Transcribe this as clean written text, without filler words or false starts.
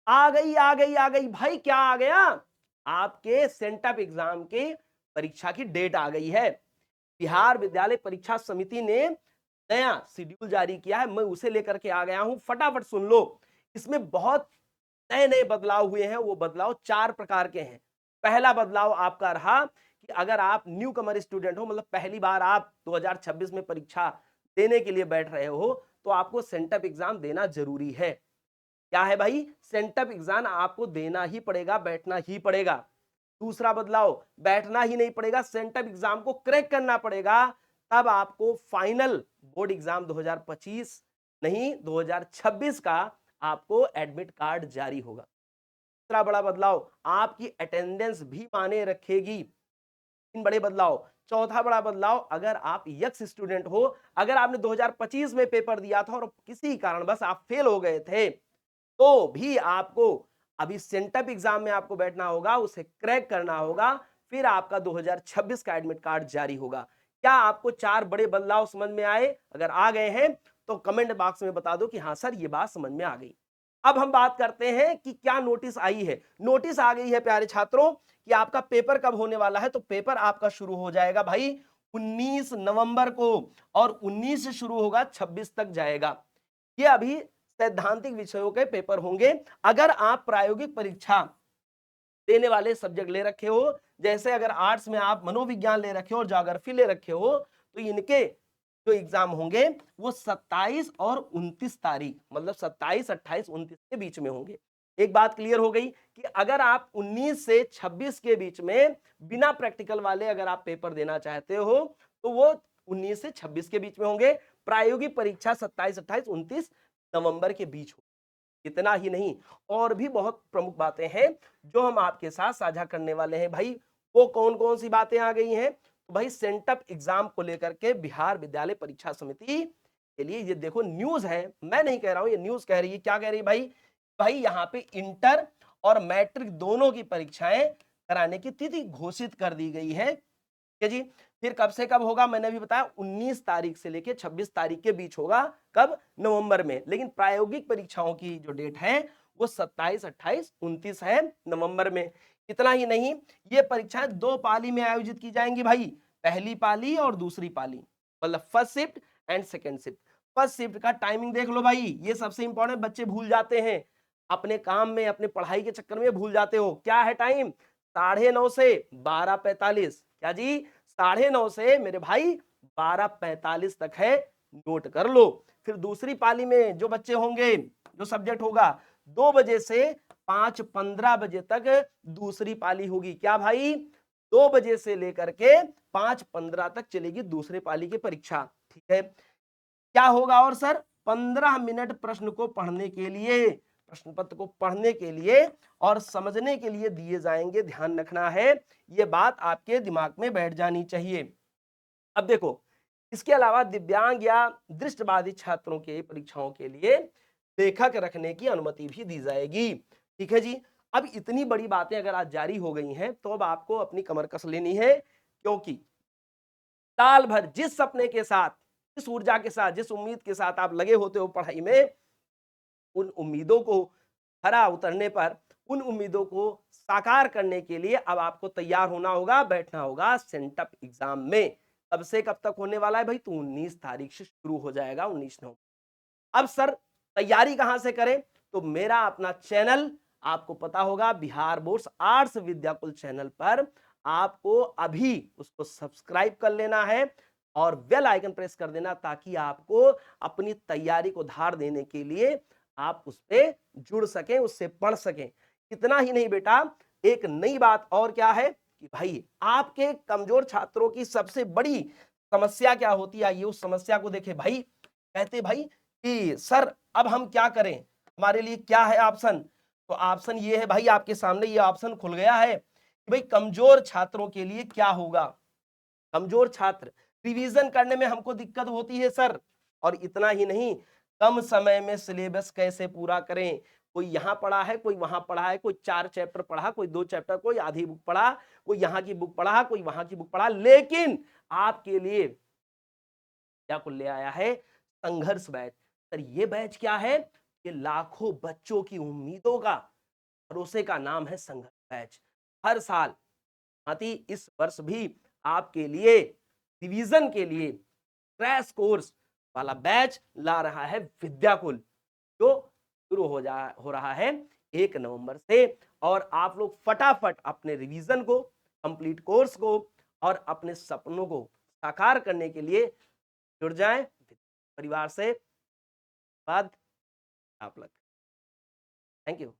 आ गई आ गई आ गई भाई, क्या आ गया? आपके सेंटअप एग्जाम की परीक्षा की डेट आ गई है। बिहार विद्यालय परीक्षा समिति ने नया शेड्यूल जारी किया है, मैं उसे लेकर के आ गया हूं, फटाफट सुन लो। इसमें बहुत नए नए बदलाव हुए हैं। वो बदलाव 4 प्रकार के हैं। पहला बदलाव आपका रहा कि अगर आप न्यू कमर स्टूडेंट हो, मतलब पहली बार आप 2026 में परीक्षा देने के लिए बैठ रहे हो, तो आपको सेंटअप एग्जाम देना जरूरी है। क्या है भाई? सेंटअप एग्जाम आपको देना ही पड़ेगा, बैठना ही पड़ेगा। दूसरा बदलाव, बैठना ही नहीं पड़ेगा, सेंटअप एग्जाम को क्रैक करना पड़ेगा। तब आपको फाइनल बोर्ड एग्जाम 2025 नहीं 2026 का आपको एडमिट कार्ड जारी होगा। तीसरा बड़ा बदलाव, आपकी अटेंडेंस भी माने रखेगी। तीन बड़े बदलाव। चौथा बड़ा बदलाव, अगर आप यक्स स्टूडेंट हो, अगर आपने 2025 में पेपर दिया था और किसी कारणवश आप फेल हो गए थे, तो भी आपको अभी सेंटअप एग्जाम में आपको बैठना होगा, उसे क्रैक करना होगा, फिर आपका 2026 का एडमिट कार्ड जारी होगा। क्या आपको 4 बड़े बदलाव समझ में आए? अगर आ गए हैं तो कमेंट बॉक्स में बता दो कि हाँ सर ये बात समझ में आ गई। अब हम बात करते हैं कि क्या नोटिस आई है। नोटिस आ गई है प्यारे छात्रों कि आपका पेपर कब होने वाला है। तो पेपर आपका शुरू हो जाएगा भाई 19 नवंबर को, और 19 से शुरू होगा 26 तक जाएगा। ये अभी सैद्धांतिक विषयों के पेपर होंगे। अगर आप प्रायोगिक परीक्षा देने वाले सब्जेक्ट ले रखे हो, जैसे अगर आर्ट्स में आप मनोविज्ञान ले रखे हो और ज्योग्राफी ले रखे हो, तो इनके जो एग्जाम होंगे वो 27 और 29 तारीख, मतलब 27, 28, 29 के बीच में होंगे। एक बात क्लियर हो गई कि अगर आप 19 से 26 के बीच में बिना प्रैक्टिकल वाले अगर आप पेपर देना चाहते हो, तो वो 19 से 26 के बीच में होंगे। प्रायोगिक परीक्षा 27, 28, 29 नवंबर के बीच हो। इतना ही नहीं, और भी बहुत प्रमुख बातें हैं जो हम आपके साथ साझा करने वाले हैं। भाई वो कौन कौन सी बातें आ गई हैं? तो भाई सेंटअप एग्जाम को लेकर के बिहार विद्यालय परीक्षा समिति के लिए ये देखो न्यूज है, मैं नहीं कह रहा हूं, ये न्यूज कह रही है। क्या कह रही है भाई? भाई यहाँ पे इंटर और मैट्रिक दोनों की परीक्षाएं कराने की तिथि घोषित कर दी गई है। ठीक है जी। फिर कब से कब होगा? मैंने भी बताया 19 तारीख से लेके 26 तारीख के बीच होगा। कब? नवंबर में। लेकिन प्रायोगिक परीक्षाओं की जो डेट है वो 27, 28, 29 है नवंबर में। इतना ही नहीं, ये परीक्षाएं 2 पाली में आयोजित की जाएंगी भाई, पहली पाली और दूसरी पाली, मतलब first shift and second shift. First shift का टाइमिंग देख लो भाई, ये सबसे इंपॉर्टेंट, बच्चे भूल जाते हैं अपने काम में, अपने पढ़ाई के चक्कर में भूल जाते हो। क्या है टाइम? 9:30 से 12:45। क्या जी? 9:30 से मेरे भाई 12:45 तक है, नोट कर लो। फिर दूसरी पाली में जो बच्चे होंगे, जो सब्जेक्ट होगा, 2 बजे से 5:15 बजे तक दूसरी पाली होगी। क्या भाई? 2 बजे से लेकर के 5:15 तक चलेगी दूसरे पाली की परीक्षा। ठीक है। क्या होगा और सर? 15 मिनट प्रश्न को पढ़ने के लिए, प्रश्न पत्र को पढ़ने के लिए और समझने के लिए दिए जाएंगे। ध्यान रखना है, ये बात आपके दिमाग में बैठ जानी चाहिए। अब देखो, इसके अलावा दिव्यांग या दृष्टिबाधित छात्रों के परीक्षाओं के लिए लेखक रखने की अनुमति भी दी जाएगी। ठीक है जी। अब इतनी बड़ी बातें अगर आज जारी हो गई हैं, तो अब आपको अपनी कमर कस लेनी है, क्योंकि साल भर जिस सपने के साथ, जिस ऊर्जा के साथ, जिस उम्मीद के साथ आप लगे होते हो पढ़ाई में, उन उम्मीदों को खरा उतरने पर, उन उम्मीदों को साकार करने के लिए अब आपको तैयार होना होगा, बैठना होगा सेंटअप एग्जाम में। कब से कब तक होने वाला है भाई? तो 19 तारीख से शुरू हो जाएगा, 19 नवंबर। अब सर तैयारी कहां से करें? तो मेरा अपना चैनल आपको पता होगा, Bihar boards arts Vidyakul channel पर आपको अभी उसको सब्सक्राइब कर लेना है और बेल आइकन प्रेस कर देना, ताकि आपको अपनी तैयारी को धार देने के लिए आप उस पर जुड़ सकें, उससे पढ़ सकें। इतना ही नहीं बेटा, एक नई बात और क्या है कि भाई आपके कमजोर छात्रों की सबसे बड़ी समस्या क्या होती है, आइए उस समस्या को देखें। भाई कहते भाई कि सर अब हम क्या करें, हमारे लिए क्या है ऑप्शन? तो ऑप्शन ये है भाई, आपके सामने ये ऑप्शन खुल गया है कि भाई कमजोर छात्रों के लिए क्या होगा। कमजोर छात्र, रिवीजन करने में हमको दिक्कत होती है सर, और इतना ही नहीं, कम समय में सिलेबस कैसे पूरा करें। कोई यहाँ पढ़ा है, कोई वहां पढ़ा है, कोई 4 चैप्टर पढ़ा, कोई 2 चैप्टर, कोई आधी बुक पढ़ा, कोई यहाँ की बुक पढ़ा, कोई वहां की बुक पढ़ा, लेकिन आपके लिए क्या कुल ले आया है? संघर्ष बैच। सर ये बैच क्या है? ये लाखों बच्चों की उम्मीदों का भरोसे का नाम है संघर्ष बैच। हर साल आती इस वर्ष भी आपके लिए रिवीजन के लिए क्रैश कोर्स वाला बैच ला रहा है विद्याकुल, जो शुरू हो रहा है 1 नवंबर से। और आप लोग फटाफट अपने रिवीजन को, कंप्लीट कोर्स को और अपने सपनों को साकार करने के लिए जुड़ जाएं परिवार से। बाद आप लोग, थैंक यू।